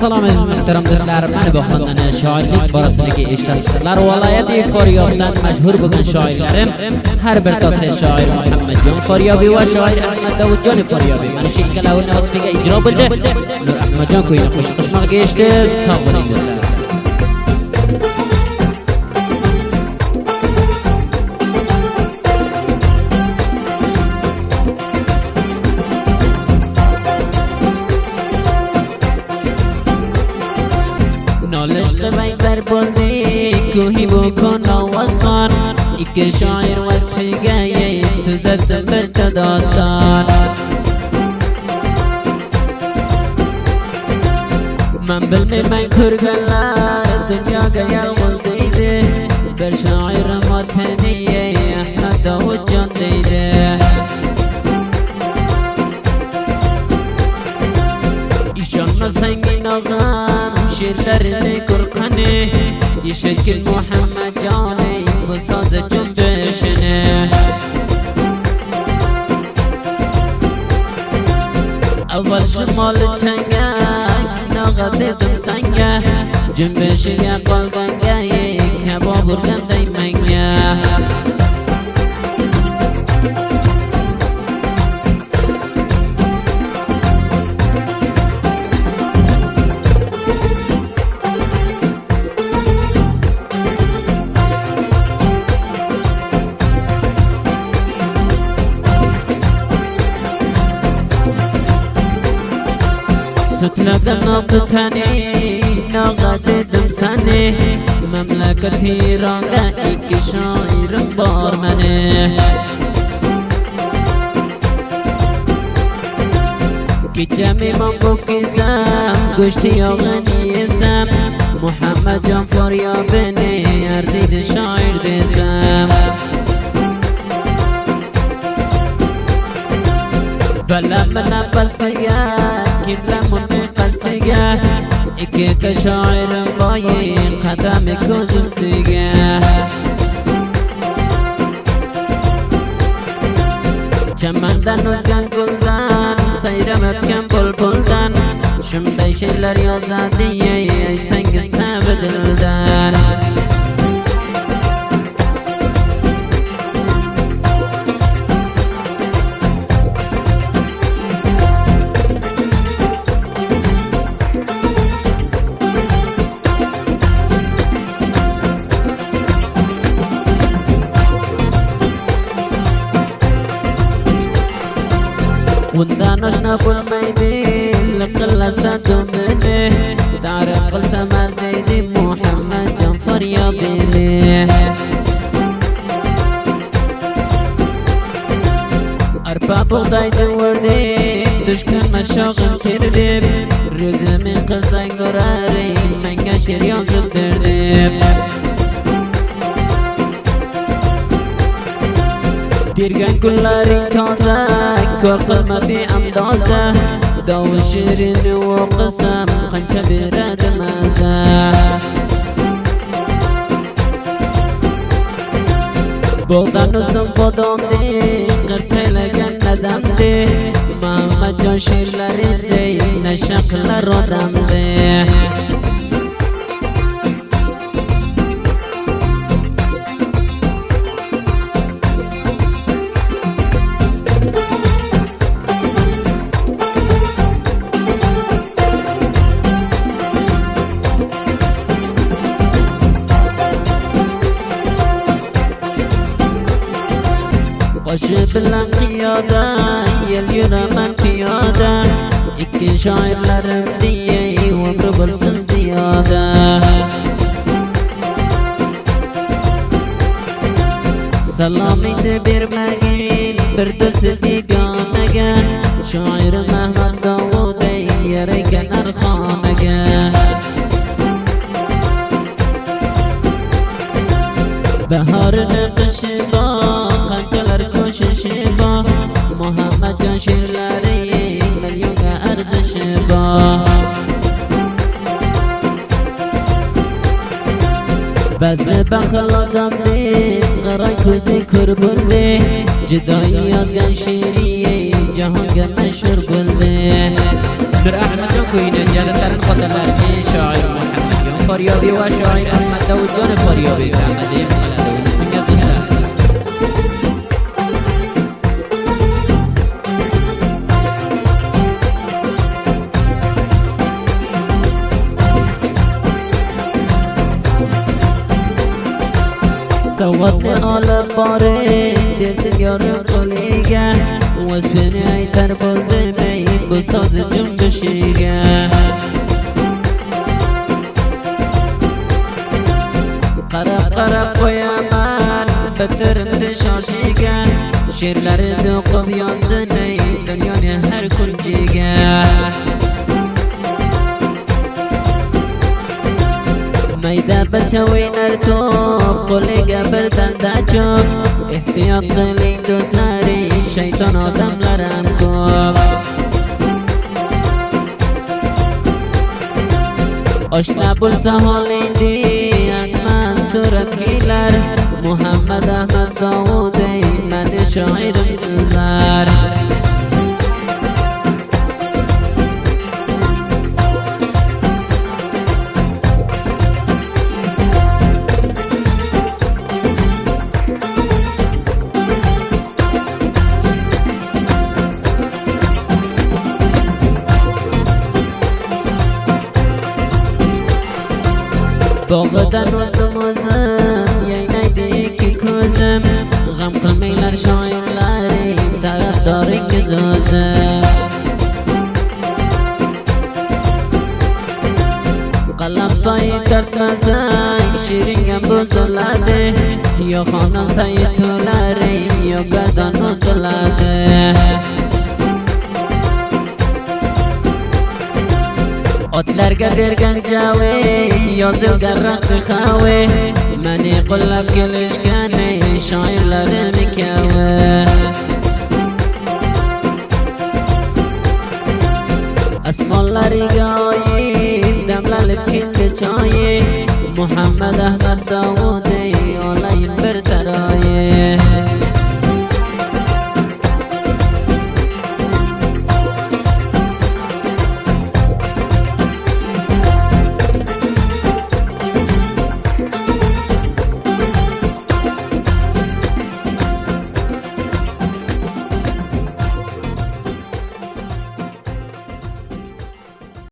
Salom aziz muhtaram do'stlar, mana bu xonanda shoirlik borasidagi eshitlasizlar. Viloyati Faryobdan mashhur bo'lgan shoirlarim har bir to'sa shoir Muhammadjon Faryobiy va shoir Ahmad Davudjon Faryobiy mana shu ikkalovini osbiga ijro bo'ldi. Nur Ahmadjon qo'yini qo'shiqlarga eshitib sog' bo'ling do'stlar. نالشت بیبر بلدی کوهی بکن آوازخان ایک شاعر وصفی گیه تو زد برد داستان من بلمی من کرگلر دنیا گیل غزدیده بر شاعر ماتنیه احمد داود جان دیده ایشان سنگین آغان شیرلرنی کرخنه یه شکل محمد جانی بساز جنبشنه اول شمال چنگه ناغه دیدم سنگه جنبشگه قلبنگه کباب برگنده منگه ستلقى نقطاني نغددم سني مملكتي رقائك شاعر بارمني كجامي منبو كسام قشتي أغني سام محمد جان فريابني أرزيد شاعر دسام بلا منا بستيا كلا من قصديا إكيك شاعر باي قدامك وزستيا جماندان وزگان گلدان سيرمت كم بلبلدان شمدي شلر يازادية اي سنگستا بدلدان وندانش نقول ميدين لقل ساتومني تعرف قل سما زيدي محمد جان فريابي أربع بغضاي دوردي تشكل مشاغل كردب رزمي قصدي قراري من قشر يوزل تردب تيرغن كلاري كازا كوكل ما في أمدازا دو شيرين وقسم خنشا براد مازا بوغدان نسم قدام دي قرطي لغن ندم دي ماما جان شير لرزي نشاق لرودم دي قشب القيادة يلينا من قيادة إكي شاعر لرمدية ومربل سنزيادة سلامي دبير مجين بردست ديقانجا شاعر محمد داودي يريك نرخانجا بهار نقشبا قنجلر كوششبا محمد جان شيرلاري مليون ارزشبا بس بخلادم دي قرای کوزی کربرده جدایی از گن شیریه جهان گم مشهور بلده نور احمد جان کوینه جلترین خاطرلر فاریابی و شاعر احمد داود جان فاریابی که آمدیم سوات آل باره دیت یار کلیگه وزبنی ای تر بلده می بساز جنبشیگه قرب قیامن بتر انتشاشیگه شیرلر زوق بیاسنی دنیای هر کنجیگه میده بچوی نرتو قلیگه بردن دچوب احتیاط قلی دوست نری شیطان آدم لرم کب آشنا بلسه حالی دی من سورم گیلر محمد احمد داودی من شاعرم سزر باغدن روزموزم یای نیدی که کوزم غم قلمیلر شاعرلری طرف داری که زوزم قلم سایی کرد مزای شیرینگم بزلاده یا خانم سایی تولاری یا گردان بزلاده اتلرگه درگن جاوی یا زلگر رخت خواوی منی قلب گلشگنی شاعر لره میکوی اسمان لری گایی دم للب کند چایی محمد احمد داودی آلایم برترایی